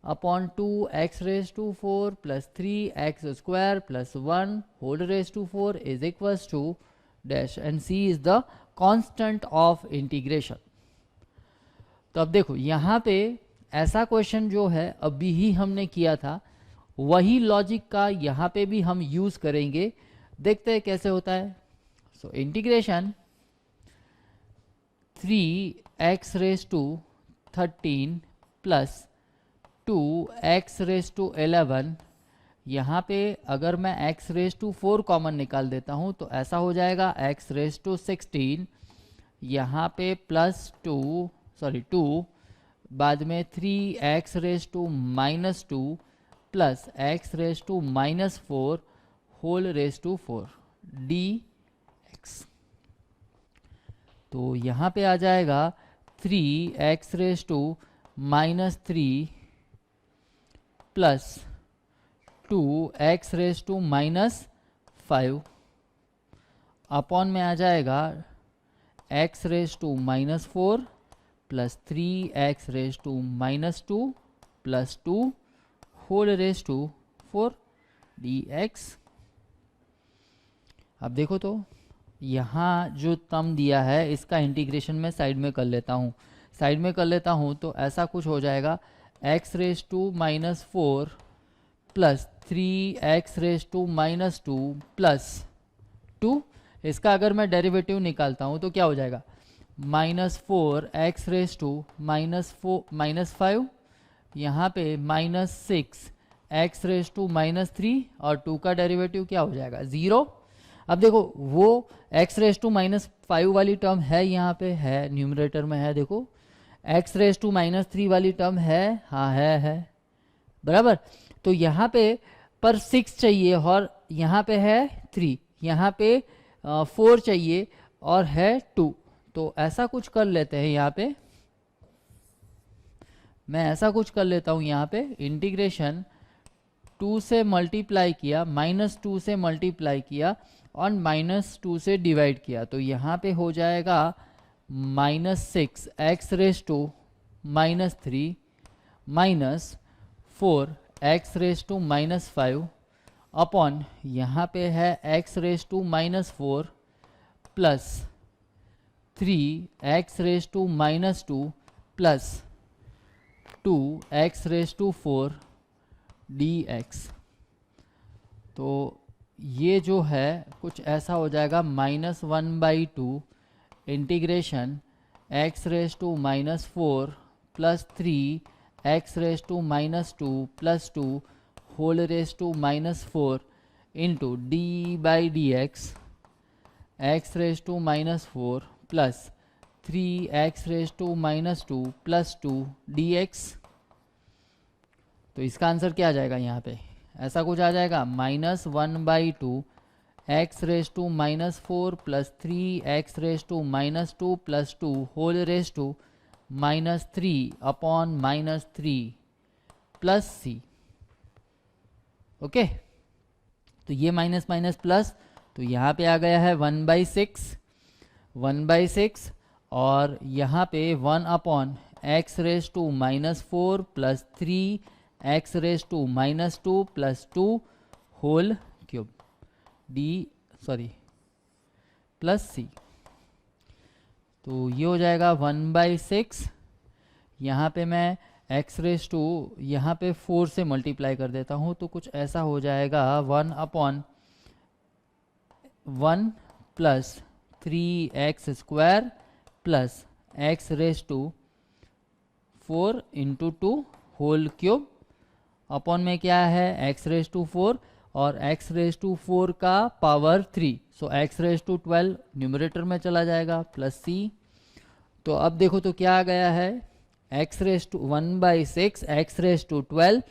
S1: upon 2 x raise to 4 plus 3 x square plus 1 whole raise to 4 is equals to dash, and c is the constant of integration. तो अब देखो यहाँ पे ऐसा question जो है अभी ही हमने किया था, वही लॉजिक का यहाँ पे भी हम यूज करेंगे, देखते हैं कैसे होता है। So integration 3x raise to 13 plus 2x raise to 11, यहाँ पे अगर मैं x रेज टू 4 कॉमन निकाल देता हूँ तो ऐसा हो जाएगा x रेज टू 16, यहाँ पे प्लस 2 बाद में 3x raise to minus 2 plus x raise to minus 4 whole raise to 4 dx। तो यहाँ पे आ जाएगा 3x raise to minus 3 plus 2x raise to minus 5 upon में आ जाएगा x raise to minus 4 plus 3x raise to minus 2 plus 2 whole raise to 4 dx। अब देखो तो यहाँ जो टर्म दिया है इसका इंटीग्रेशन मैं साइड में कर लेता हूँ तो ऐसा कुछ हो जाएगा x raise to minus 4 plus 3x raise to minus 2 plus 2, इसका अगर मैं डेरिवेटिव निकालता हूँ तो क्या हो जाएगा -4x रेज टू माइनस 5, यहाँ पे -6x रेज टू माइनस 3 और 2 का डेरिवेटिव क्या हो जाएगा 0। अब देखो वो x रेज टू माइनस 5 वाली टर्म है, यहाँ पे है न्यूमरेटर में है, देखो x रेज टू माइनस 3 वाली टर्म है, हाँ है बराबर। तो यहाँ पे पर 6 चाहिए और यहाँ पे है 3, यहाँ पे 4 चाहिए और है 2। तो ऐसा कुछ कर लेते हैं, यहाँ पे मैं ऐसा कुछ कर लेता हूँ, यहाँ पे इंटीग्रेशन 2 से मल्टीप्लाई किया, -2 से मल्टीप्लाई किया और -2 से डिवाइड किया, तो यहाँ पे हो जाएगा -6x raise to minus 3 minus 4x raise to minus 5 upon यहाँ पे है x raise to minus 4 plus 3x raise to minus 2 plus 2x raise to 4 dx। तो ये जो है कुछ ऐसा हो जाएगा -1/2 integration x raise to minus 4 plus 3x raise to minus 2 plus 2 whole raise to minus 4 into d/dx x raise to minus 4 plus 3x raise to minus 2 plus 2 dx। तो इसका आंसर क्या आ जाएगा, यहाँ पे ऐसा कुछ आ जाएगा -1/2 x raise to minus 4 plus 3x raise to minus 2 plus 2 whole raise to minus 3 upon -3 plus c। Okay, तो ये माइनस माइनस प्लस, तो यहाँ पे आ गया है 1/6 और यहाँ पे 1 upon x raise to minus 4 plus 3x raise to minus 2 plus 2 whole cube plus c। तो ये हो जाएगा 1/6, यहाँ पे मैं x रेज टू यहाँ पे 4 से मल्टीप्लाई कर देता हूँ तो कुछ ऐसा हो जाएगा 1 upon 1 plus 3x square plus x raise to 4 into 2 whole cube upon में क्या है x रेज टू 4 और x रेज टू 4 का power 3, so x raise to 12 numerator में चला जाएगा प्लस c। तो अब देखो तो क्या आ गया है x raise to 1/6 x raise to 12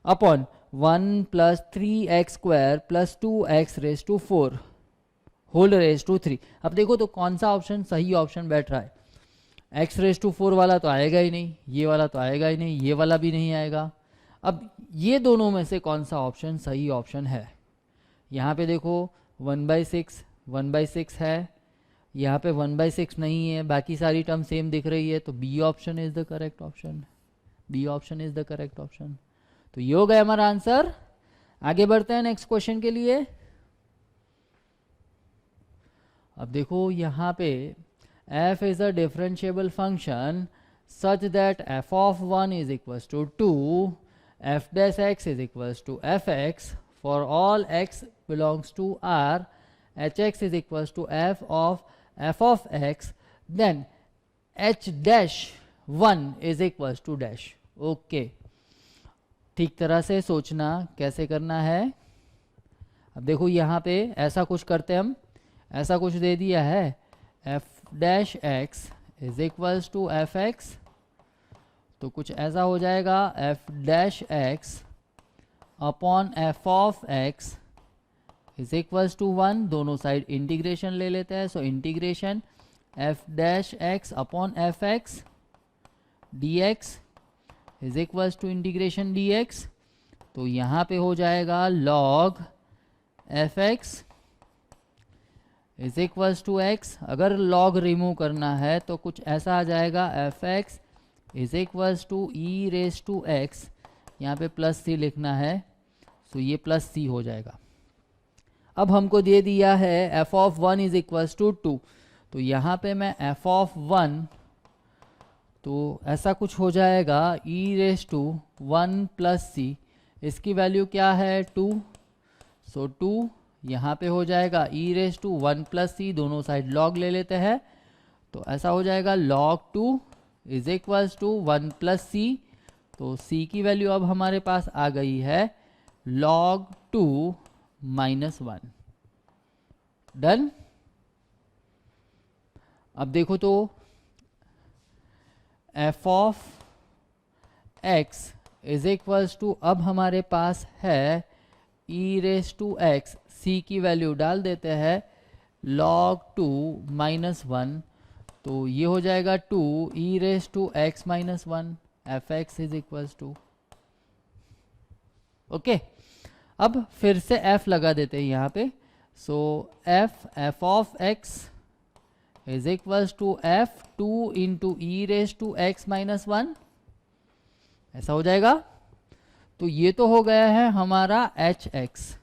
S1: upon 1 plus 3x square plus 2x raise to 4 whole raise to 3। अब देखो तो कौन सा ऑप्शन सही ऑप्शन बैठ रहा है, x रेज टू 4 वाला तो आएगा ही नहीं, ये वाला तो आएगा ही नहीं, ये वाला भी नहीं आएगा। अब ये दोनों में से कौन सा ऑप्शन सही ऑप्शन है, यहाँ पे देखो 1/6 है, यहाँ पे 1/6 नहीं है, बाकी सारी टर्म सेम दिख रही है, तो B option is the correct option, B option is the correct option. तो ये हो गया हमारा आंसर। आगे बढ़ते हैं नेक्स्ट क्वेश्चन के लिए। अब देखो यहाँ पे f is a differentiable function such that f of 1 is equals to 2, f dash x is equals to fx for all x belongs to R, hx is equals to f of x, then h dash 1 is equal to dash. Okay, ठीक तरह से सोचना कैसे करना है। अब देखो यहाँ पे ऐसा कुछ करते हैं हम, ऐसा कुछ दे दिया है f dash x is equals to f x, तो कुछ ऐसा हो जाएगा f dash x upon f of x is equals to 1। दोनों साइड इंटीग्रेशन ले लेते हैं, so integration f dash x upon f x d x is equals to integration d x. तो यहाँ पे हो जाएगा log f x is equals to x. अगर लॉग रिमूव करना है तो कुछ ऐसा आ जाएगा f x is equals to e raise to x, यहाँ पे प्लस सी लिखना है, तो ये प्लस सी हो जाएगा। अब हमको दे दिया है f of 1 is equals to 2, तो यहाँ पे मैं एफ ऑफ 1, तो ऐसा कुछ हो जाएगा ई रेस टू 1 प्लस सी, इसकी वैल्यू क्या है 2, सो 2 यहाँ पे हो जाएगा ई रेस टू 1 प्लस सी, दोनों साइड लॉग ले लेते हैं, तो ऐसा हो जाएगा log 2 is equals to 1 plus c. तो c की वैल्यू अब हमारे पास आ गई है log 2 माइनस 1। डन। अब देखो तो f of x is equals to, अब हमारे पास है e raise to x, C की वैल्यू डाल देते हैं log 2 माइनस 1, तो ये हो जाएगा 2 e raise to x minus 1 f x is equals to. Okay, अब फिर से f लगा देते हैं यहाँ पे, so f of x is equals to f 2 into e raise to x minus 1, ऐसा हो जाएगा। तो ये तो हो गया है हमारा h x,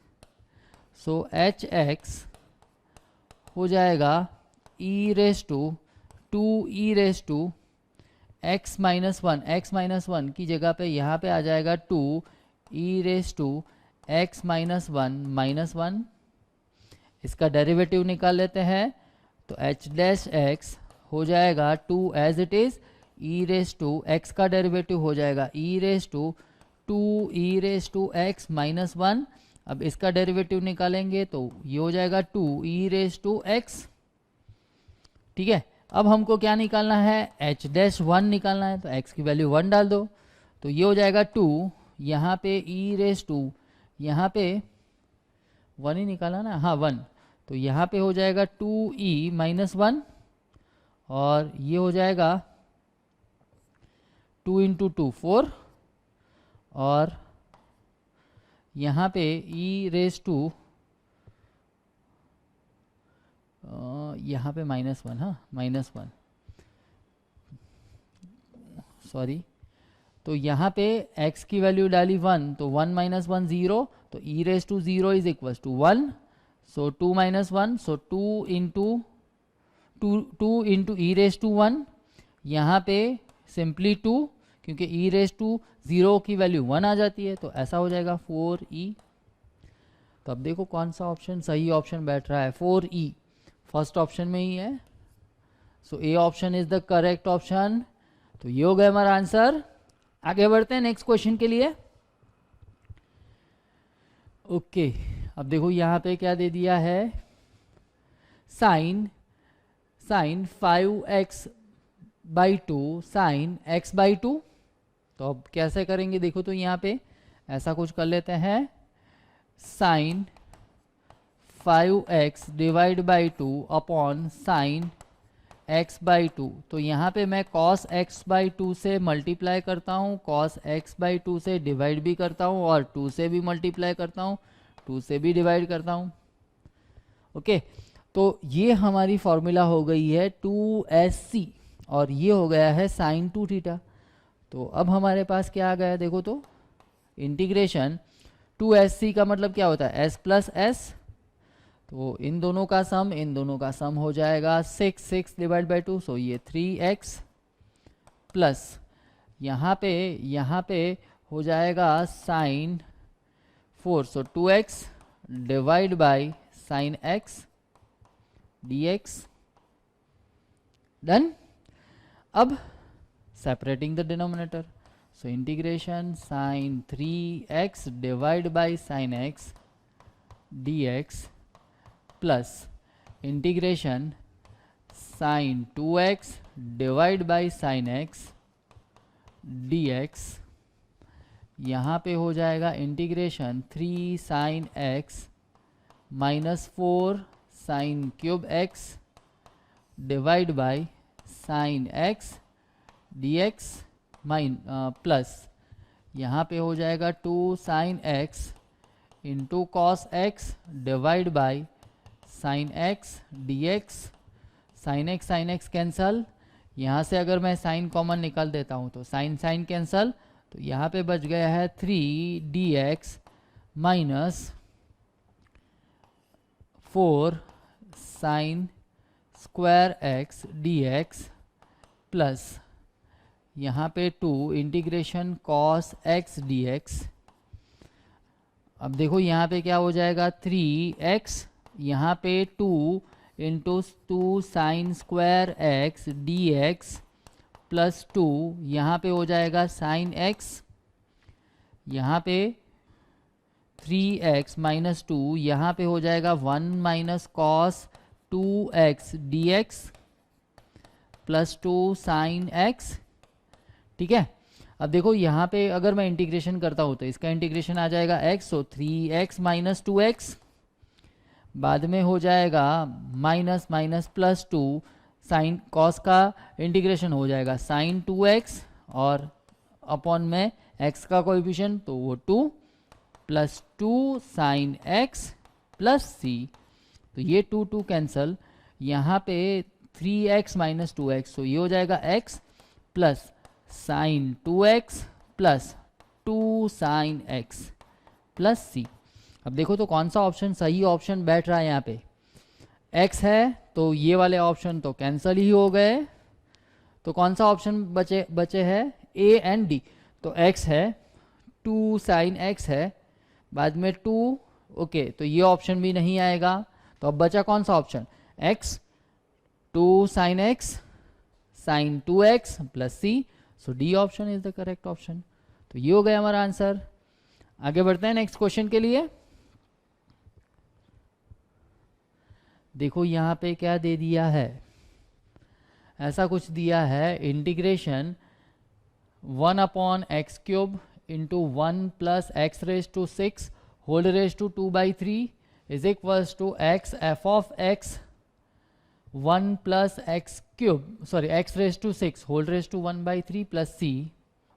S1: so h x हो जाएगा e raise to 2 e raise to x minus 1, x minus 1 की जगह पे यहाँ पे आ जाएगा 2 e raise to x minus 1 minus 1। इसका डेरिवेटिव निकाल लेते हैं, तो एच डैश एक्स हो जाएगा 2 as it is, e raise to x का डेरिवेटिव हो जाएगा e raise to 2 e raise to x minus 1। अब इसका डेरिवेटिव निकालेंगे तो ये हो जाएगा 2 ई रेस टू एक्स। ठीक है, अब हमको क्या निकालना है, एच डैश 1 निकालना है, तो x की वैल्यू 1 डाल दो, तो ये हो जाएगा 2, यहाँ पे ई रेस टू, यहाँ पे 1 ही निकाला ना, हाँ 1, तो यहाँ पे हो जाएगा 2e माइनस 1, और ये हो जाएगा 2 इंटू 2 4, और यहाँ पे e रेस टू, यहाँ पे माइनस 1, हाँ माइनस 1, सॉरी, तो यहाँ पे x की वैल्यू डाली 1, तो 1 माइनस 1 0, तो e raise to 0 is equal to 1, so 2 minus 1, so 2 into e raise to 1, यहाँ पे सिंपली 2, क्योंकि ई रेस टू 0 की वैल्यू 1 आ जाती है, तो ऐसा हो जाएगा 4e। तो अब देखो कौन सा ऑप्शन सही ऑप्शन बैठ रहा है, 4e फर्स्ट ऑप्शन में ही है, so A option is the correct option. तो ये हो गया हमारा आंसर। आगे बढ़ते हैं नेक्स्ट क्वेश्चन के लिए। ओके, अब देखो यहाँ पे क्या दे दिया है, sine 5x by 2 sine x by 2। तो अब कैसे करेंगे देखो, तो यहाँ पे ऐसा कुछ कर लेते हैं, sine 5x divide by 2 upon sine x by 2। तो यहाँ पे मैं cos x बाई 2 से मल्टीप्लाई करता हूँ, cos x बाई 2 से डिवाइड भी करता हूँ, और 2 से भी मल्टीप्लाई करता हूँ, 2 से भी डिवाइड करता हूँ। ओके, तो ये हमारी फॉर्मूला हो गई है 2sc, और ये हो गया है साइन 2 थीटा। तो अब हमारे पास क्या आ गया देखो, तो इंटीग्रेशन 2sc का मतलब क्या होता है, s प्लस एस, तो इन दोनों का सम हो जाएगा 6 डिवाइड बाई 2, सो ये 3x प्लस यहाँ पे हो जाएगा sine 4, so 2x divide by sine x dx। Done. अब separating the denominator, so integration sin 3x divided by sin x dx plus integration sin 2x divided by sin x dx, यहाँ पे हो जाएगा integration 3 sin x minus 4 sin cube x divide by sin x dx plus यहाँ पे हो जाएगा 2 sin x into cos x divide by sin x dx, sin x cancel, यहाँ से अगर मैं साइन कॉमन निकाल देता हूँ तो साइन कैंसल, तो यहाँ पे बच गया है 3 dx minus 4 sin square x dx plus यहाँ पे 2 इंटीग्रेशन cos x dx। अब देखो यहाँ पे क्या हो जाएगा 3x, यहाँ पे 2 into 2 sine square x dx plus 2, यहाँ पे हो जाएगा साइन x, यहाँ पे 3x माइनस 2, यहाँ पे हो जाएगा 1 minus cos 2x dx plus 2 sine x। ठीक है, अब देखो यहाँ पे अगर मैं इंटीग्रेशन करता हूँ तो इसका इंटीग्रेशन आ जाएगा x, सो 3x माइनस 2x, बाद में हो जाएगा minus minus plus 2 sine cos का इंटीग्रेशन हो जाएगा साइन 2x और अपॉन में x का कोएफिशिएंट तो वो 2 plus 2 sine x plus c, तो ये 2 कैंसल, यहाँ पे 3x माइनस 2x, तो ये हो जाएगा x plus sine 2x plus 2 sine x plus c। अब देखो तो कौन सा ऑप्शन सही ऑप्शन बैठ रहा है, यहाँ पे x है तो ये वाले ऑप्शन तो कैंसिल ही हो गए, तो कौन सा ऑप्शन बचे है a एंड d, तो x है 2 साइन x है, बाद में 2 ओके, तो ये ऑप्शन भी नहीं आएगा, तो अब बचा कौन सा option x 2 sine x sine 2x plus c, so D option is the correct option. तो ये हो गया हमारा आंसर। आगे बढ़ते हैं नेक्स्ट क्वेश्चन के लिए। देखो यहाँ पे क्या दे दिया है, ऐसा कुछ दिया है integration 1 upon x cube into 1 plus x raise to 6 whole raise to 2/3 is equals to x f of x 1 plus x cube sorry x raise to 6 whole raise to 1/3 plus c.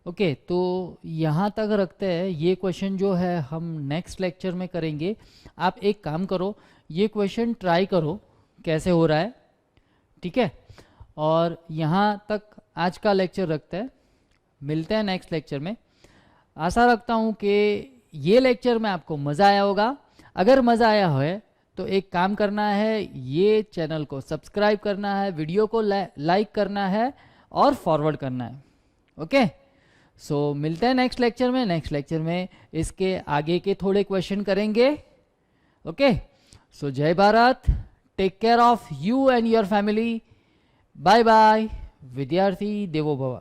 S1: Okay, तो यहाँ तक रखते हैं, ये question जो है हम next lecture में करेंगे। आप एक काम करो, ये क्वेश्चन ट्राई करो कैसे हो रहा है, ठीक है, और यहाँ तक आज का लेक्चर रखते हैं, मिलते हैं नेक्स्ट लेक्चर में। आशा रखता हूँ कि ये लेक्चर में आपको मज़ा आया होगा। अगर मज़ा आया है तो एक काम करना है, ये चैनल को सब्सक्राइब करना है, वीडियो को लाइक करना है और फॉरवर्ड करना है। ओके, सो मिलते हैं नेक्स्ट लेक्चर में। नेक्स्ट लेक्चर में इसके आगे के थोड़े क्वेश्चन करेंगे। ओके, सो जय Bharat, take care of you and your family, bye bye. विद्यार्थी देवो भव।